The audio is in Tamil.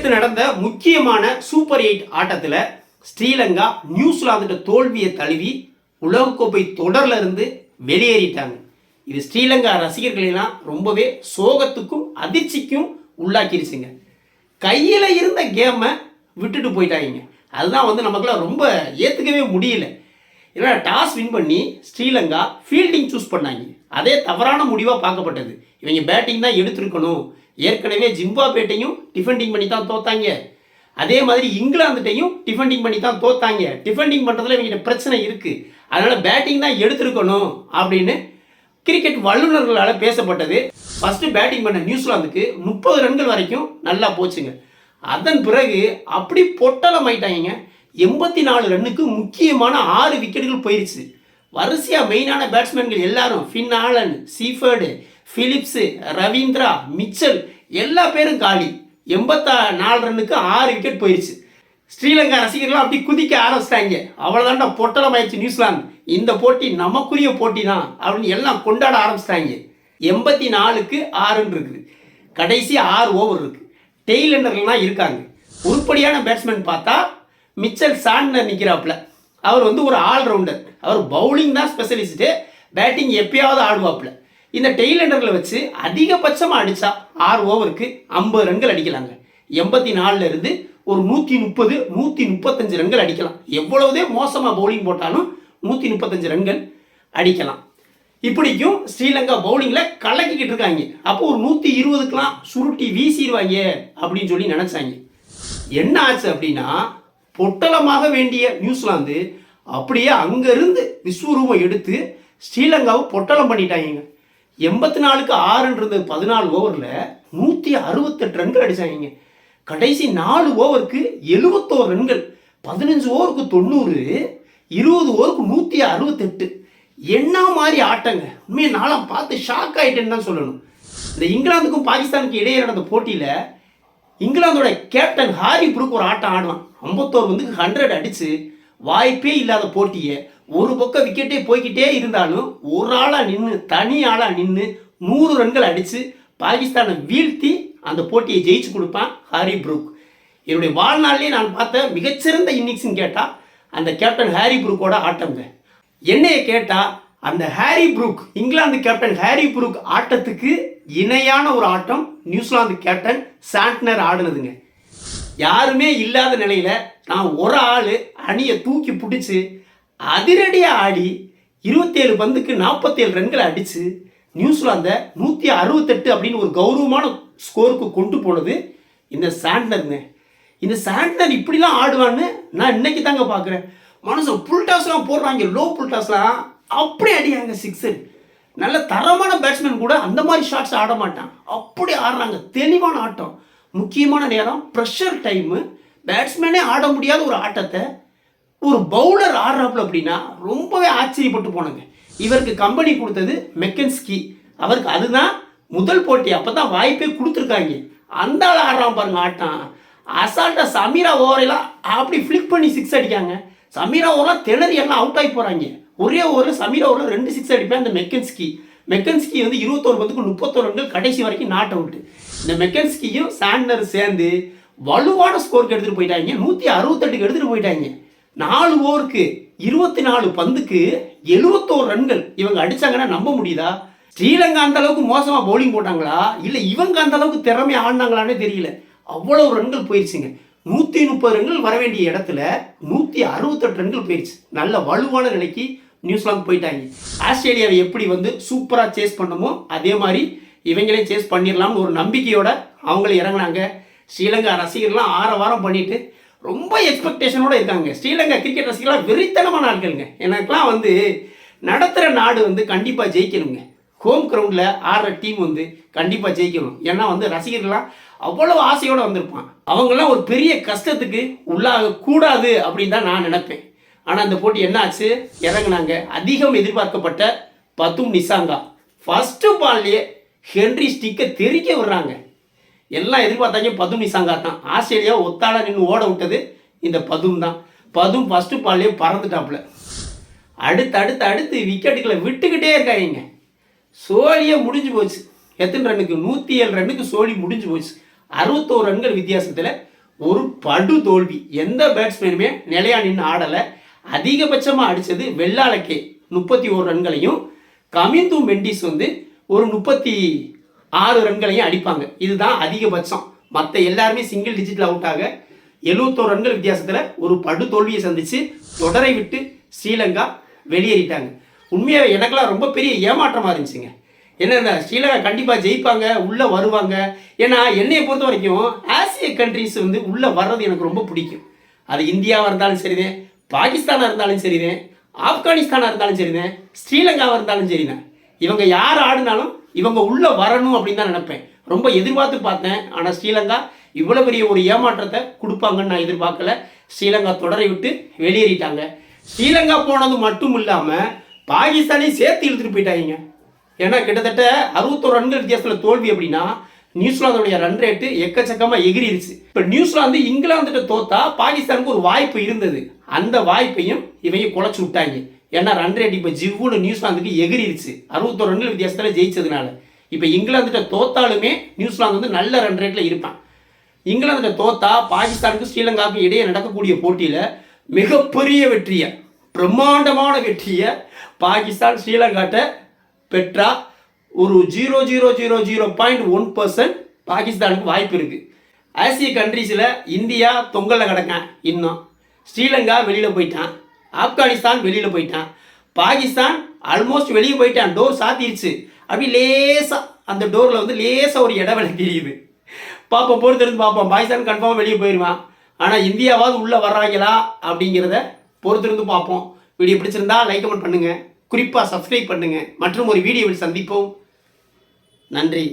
நேற்று நடந்த முக்கியமான சூப்பர் 8 ஆட்டத்தில் ஸ்ரீலங்கா நியூசிலாந்து தோல்வியை தழுவி உலகக்கோப்பை தொடரில் இருந்து வெளியேறிட்டாங்க. இது ஸ்ரீலங்கா ரசிகர்களெல்லாம் ரொம்பவே சோகத்துக்கும் அதிர்ச்சிக்கும் உள்ளாக்கிருச்சுங்க. கையில் இருந்த கேமை விட்டுட்டு போயிட்டாங்க. அதுதான் நமக்குலாம் ரொம்ப ஏற்றுக்கவே முடியல. ஏன்னா டாஸ் வின் பண்ணி ஸ்ரீலங்கா ஃபீல்டிங் சூஸ் பண்ணாங்க. அதே தவறான முடிவாக பார்க்கப்பட்டது. இவங்க பேட்டிங் தான் எடுத்துருக்கணும். ஏற்கனவே ஜிம்பாப்வேட்டையும் டிஃபெண்டிங் பண்ணி தான் தோத்தாங்க. அதே மாதிரி இங்கிலாந்துட்டையும் டிஃபெண்டிங் பண்ணி தான் தோத்தாங்க. டிஃபெண்டிங் பண்ணுறதுல இவங்க பிரச்சனை இருக்குது. அதனால் பேட்டிங் தான் எடுத்துருக்கணும் அப்படின்னு கிரிக்கெட் வல்லுநர்களால் பேசப்பட்டது. ஃபஸ்ட்டு பேட்டிங் பண்ண நியூசிலாந்துக்கு 30 ரன்கள் வரைக்கும் நல்லா போச்சுங்க. அதன் பிறகு அப்படி பொட்டலம் ஆயிட்டாங்க. 84 ரன்னுக்கு முக்கியமான 6 விக்கெட்டுகள் போயிடுச்சு. வரிசையாக மெயினான பேட்ஸ்மேன்கள் எல்லாரும் Finn Allen, Seifert, Phillips, Ravindra, Mitchell எல்லா பேரும் காலி. 84 ரன்னுக்கு 6 விக்கெட் போயிடுச்சு. ஸ்ரீலங்கா ரசிகர்கள்லாம் அப்படி குதிக்க ஆரம்பிச்சிட்டாங்க. அவ்வளோதான்டா பொட்டலம் ஆயிடுச்சு நியூசிலாந்து, இந்த போட்டி நமக்குரிய போட்டி தான் அப்படின்னு எல்லாம் கொண்டாட ஆரம்பிச்சிட்டாங்க. 84க்கு 6 இருக்குது. கடைசி 6 ஓவர் இருக்குது. டெய்லண்டர்லாம் இருக்காங்க. உருப்படியான பேட்ஸ்மேன் பார்த்தா மிச்சல் சாண்ட்னர் நிற்கிறாப்புல. அவர் ஒரு ஆல்ரவுண்டர். அவர் பவுலிங் தான் ஸ்பெஷலிஸ்ட்டு, பேட்டிங் எப்பயாவது ஆடுவாப்புல. இந்த டெய்லண்டரில் வச்சு அதிகபட்சமாக அடித்தா 6 ஓவருக்கு 50 ரன்கள் அடிக்கலாங்க. 84 இருந்து ஒரு 130, 135 ரன்கள் அடிக்கலாம். எவ்வளவுதே மோசமாக பவுலிங் போட்டாலும் 135 ரன்கள் அடிக்கலாம். இப்படிக்கும் ஸ்ரீலங்கா பவுலிங்கில் கலக்கிக்கிட்டு இருக்காங்க. அப்போ ஒரு 120க்கெலாம் சுருட்டி வீசிடுவாங்க அப்படின்னு சொல்லி நினச்சாங்க. என்ன ஆச்சு அப்படின்னா, பொட்டலமாக வேண்டிய நியூசிலாந்து அப்படியே அங்கேருந்து விஸ்வரூபம் எடுத்து ஸ்ரீலங்காவை பொட்டலம் பண்ணிட்டாங்க. 84க்கு 6 14 ஓவரில் 168 ரன்கள் அடித்தாங்க. கடைசி 4 ஓவருக்கு 71 ரன்கள். 15 ஓவருக்கு 90, 20 ஓவருக்கு 168. என்ன மாதிரி ஆட்டங்க! உண்மையை நாளாக பார்த்து ஷாக் ஆகிட்டேன்னு தான் சொல்லணும். இந்த இங்கிலாந்துக்கும் பாகிஸ்தானுக்கும் இடையே நடந்த போட்டியில் இங்கிலாந்தோட கேப்டன் ஹாரி புரூக் ஒரு ஆட்டம் ஆடுவான். 51 100 அடித்து வாய்ப்பே இல்லாத போட்டியை ஒரு பக்கம் விக்கெட்டே போய்கிட்டே இருந்தாலும் ஒரு ஆளாக நின்று, தனி ஆளாக நின்று 100 ரன்கள் அடித்து பாகிஸ்தானை வீழ்த்தி அந்த போட்டியை ஜெயிச்சு கொடுப்பான் ஹாரி புரூக். என்னுடைய வாழ்நாளிலே நான் பார்த்த மிகச்சிறந்த இன்னிங்ஸ்ன்னு கேட்டால் அந்த கேப்டன் ஹாரி புரூக்கோட ஆட்டங்க. என்னைய கேட்டால் அந்த Harry Brook, England captain Harry Brook ஆட்டத்துக்கு இணையான ஒரு ஆட்டம் நியூசிலாந்து கேப்டன் சாண்ட்னர் ஆடுனதுங்க. யாருமே இல்லாத நிலையில் நான் ஒரு ஆள் அணியை தூக்கி பிடிச்சி அதிரடியாக ஆடி 27 பந்துக்கு 47 ரன்களை அடித்து நியூசிலாந்தை 168 அப்படின்னு ஒரு கௌரவமான ஸ்கோருக்கு கொண்டு போனது இந்த சாண்ட்னருங்க. இந்த சாண்ட்னர் இப்படிலாம் ஆடுவான்னு நான் இன்னைக்கு தாங்க பார்க்குறேன். மனசு புல் டாஸ்லாம் போடுறாங்க, லோ புல் டாஸ்லாம் அப்படி அடியாங்க சிக்ஸர். நல்ல தரமான பேட்ஸ்மேன் கூட அந்த மாதிரி ஷாட்ஸ் ஆட மாட்டான், அப்படி ஆடுறாங்க. தெளிவான ஆட்டம், முக்கியமான நேரம், ப்ரெஷர் டைமு, பேட்ஸ்மேனே ஆட முடியாத ஒரு ஆட்டத்தை ஒரு பவுலர் ஆடுறாப்புல அப்படின்னா ரொம்பவே ஆச்சரியப்பட்டு போனாங்க. இவருக்கு கம்பெனி கொடுத்தது மெக்கன்ஸ்கி. அவருக்கு அதுதான் முதல் போட்டி, அப்போ தான் வாய்ப்பே கொடுத்துருக்காங்க. அந்த ஆள் ஆடுறான் பாருங்க ஆட்டம். அசால்ட்டாக சமீரா ஓவரெல்லாம் அப்படி ஃப்ளிக் பண்ணி 6 அடிக்காங்க. சமீரா ஓவரெலாம் திணறி எல்லாம் அவுட் ஆகி போகிறாங்க. ஒரே ஓவரில் சமீரா ஓவரில் 2 6 அடிப்பேன். அந்த மெக்கன்ஸ்கி 21 பந்துக்கு 31 ரன்கள் கடைசி வரைக்கும் நாட் அவுட்டு. இந்த மெக்கன்ஸ்கியும் சாண்ட்னர் சேர்ந்து வலுவான ஸ்கோருக்கு எடுத்துகிட்டு போயிட்டாங்க. 168க்கு எடுத்துகிட்டு போயிட்டாங்க. 4 ஓவருக்கு 24 பந்துக்கு 71 ரன்கள் இவங்க அடித்தாங்கன்னா நம்ப முடியுதா? ஸ்ரீலங்கா அந்த அளவுக்கு மோசமாக பவுலிங் போட்டாங்களா, இல்லை இவங்க அந்த அளவுக்கு திறமையை ஆடினாங்களானே தெரியல. அவ்வளோ ரன்கள் போயிடுச்சுங்க. 130 ரன்கள் வர வேண்டிய இடத்துல 168 ரன்கள் போயிடுச்சு. நல்ல வலுவான நிலைக்கு நியூசிலாந்து போயிட்டாங்க. ஆஸ்திரேலியாவை எப்படி சூப்பராக சேஸ் பண்ணமோ அதே மாதிரி இவங்களையும் சேஸ் பண்ணிடலாம்னு ஒரு நம்பிக்கையோட அவங்களே இறங்கினாங்க. ஸ்ரீலங்கா ரசிகர்லாம் ஆரவாரம் பண்ணிட்டு ரொம்ப எக்ஸ்பெக்டேஷனோடு இருக்காங்க. ஸ்ரீலங்கா கிரிக்கெட் ரசிகர்லாம் வெறித்தனமான ஆட்களுங்க. எனக்குலாம் நடத்துகிற நாடு கண்டிப்பாக ஜெயிக்கணுங்க. ஹோம் கிரவுண்டில் ஆடுற டீம் கண்டிப்பாக ஜெயிக்கணும். ஏன்னா ரசிகர்கள்லாம் அவ்வளோ ஆசையோடு வந்திருப்பான். அவங்கெல்லாம் ஒரு பெரிய கஷ்டத்துக்கு உள்ளாக கூடாது அப்படின்னு தான் நான் நினைப்பேன். ஆனால் அந்த போட்டி என்ன ஆச்சு, இறங்குனாங்க. அதிகம் எதிர்பார்க்கப்பட்ட பதும் நிசாங்கா ஃபஸ்ட்டு பால்லையே ஹென்ரி ஸ்டிக்கை தெறிக்க விடுறாங்க. எல்லாம் எதிர்பார்த்தாங்க பதும் நிசாங்கா தான். ஆஸ்திரேலியா ஒத்தாள நின்று ஓட விட்டது இந்த பதும் தான். பதும் ஃபஸ்ட்டு பால்லையே பறந்துட்டாப்புல. அடுத்து விக்கெட்டுகளை விட்டுக்கிட்டே இருக்காங்க. சோழியே முடிஞ்சு போச்சு. எத்தனை ரன்னுக்கு? 107 ரன்னுக்கு சோழி முடிஞ்சு போச்சு. 61 ரன்கள் வித்தியாசத்தில் ஒரு படு தோல்வி. எந்த பேட்ஸ்மேனுமே நிலையா நின்று ஆடலை. அதிகபட்சமாக அடித்தது வெள்ளாளக்கே 31 ரன்களையும், கமிந்து மெண்டிஸ் வந்து ஒரு 36 ரன்களையும் அடிப்பாங்க. இதுதான் அதிகபட்சம். மற்ற எல்லாருமே சிங்கிள் டிஜிட்டில் அவுட் ஆக 71 ரன்கள் வித்தியாசத்தில் ஒரு படு தோல்வியை சந்தித்து தொடரை விட்டு ஸ்ரீலங்கா வெளியேறிட்டாங்க. உண்மையாக எனக்கெல்லாம் ரொம்ப பெரிய ஏமாற்றமாக இருந்துச்சுங்க. என்னென்ன ஸ்ரீலங்கா கண்டிப்பாக ஜெயிப்பாங்க, உள்ளே வருவாங்க. ஏன்னா என்னையை பொறுத்த வரைக்கும் ஆசிய கண்ட்ரிஸ் வந்து உள்ளே வர்றது எனக்கு ரொம்ப பிடிக்கும். அது இந்தியாவாக இருந்தாலும் சரிதான், பாகிஸ்தானாக இருந்தாலும் சரிதான், ஆப்கானிஸ்தானாக இருந்தாலும் சரிதான், ஸ்ரீலங்காவாக இருந்தாலும் சரிதான். இவங்க யார் ஆடினாலும் இவங்க உள்ளே வரணும் அப்படின்னு தான் நினைப்பேன். ரொம்ப எதிர்பார்த்து பார்த்தேன். ஆனால் ஸ்ரீலங்கா இவ்வளோ பெரிய ஒரு ஏமாற்றத்தை கொடுப்பாங்கன்னு நான் எதிர்பார்க்கல. ஸ்ரீலங்கா தொடரை விட்டு வெளியேறிட்டாங்க. ஸ்ரீலங்கா போனது மட்டும் இல்லாமல் பாகிஸ்தானையும் சேர்த்து இழுத்துட்டு போயிட்டாங்க. ஏன்னா கிட்டத்தட்ட 61 ரன்கள் வித்தியாசத்தில் தோல்வி அப்படின்னா நியூசிலாந்தோடைய ரன் ரேட்டு எக்கச்சக்கமாக எகிரிருச்சு. இப்போ நியூசிலாந்து இங்கிலாந்துகிட்ட தோத்தா பாகிஸ்தானுக்கு ஒரு வாய்ப்பு இருந்தது. அந்த வாய்ப்பையும் இவங்க குலைச்சி விட்டாங்க. ஏன்னா ரன் ரேட் இப்போ ஜிவ்வுன்னு நியூசிலாந்துக்கு எகிரிருச்சு 61 ரன்கள் வித்தியாசத்தில் ஜெயிச்சதுனால. இப்போ இங்கிலாந்துகிட்ட தோத்தாலுமே நியூசிலாந்து வந்து நல்ல ரன் ரேட்டில் இருப்பான். இங்கிலாந்துகிட்ட தோத்தா பாகிஸ்தானுக்கு ஸ்ரீலங்காவுக்கு இடையே நடக்கக்கூடிய போட்டியில் மிகப்பெரிய வெற்றியை, பிரம்மாண்டமான வெற்றியை பாகிஸ்தான் ஸ்ரீலங்காட்ட பெற்றா ஒரு 0.001% பாகிஸ்தானுக்கு வாய்ப்பு இருக்குது. ஆசிய கண்ட்ரீஸில் இந்தியா தொங்கலில் கிடக்கான். இன்னும் ஸ்ரீலங்கா வெளியில் போயிட்டான், ஆப்கானிஸ்தான் வெளியில் போயிட்டான், பாகிஸ்தான் ஆல்மோஸ்ட் வெளியே போயிட்டான். டோர் சாத்திருச்சு. அப்படி லேசாக அந்த டோரில் வந்து லேசாக ஒரு இடவேளை தெரியுது. பார்ப்போம், பொறுத்திருந்து பார்ப்போம். பாகிஸ்தான் கன்ஃபார்மாக வெளியே போயிடுவான். ஆனால் இந்தியாவாவது உள்ளே வர்றாங்களா அப்படிங்கிறத பொறுத்திருந்து பார்ப்போம். வீடியோ பிடிச்சிருந்தா லைக் கமெண்ட் பண்ணுங்கள், குறிப்பாக சப்ஸ்கிரைப் பண்ணுங்கள். மற்றும் ஒரு வீடியோவில் சந்திப்போம். நன்றி.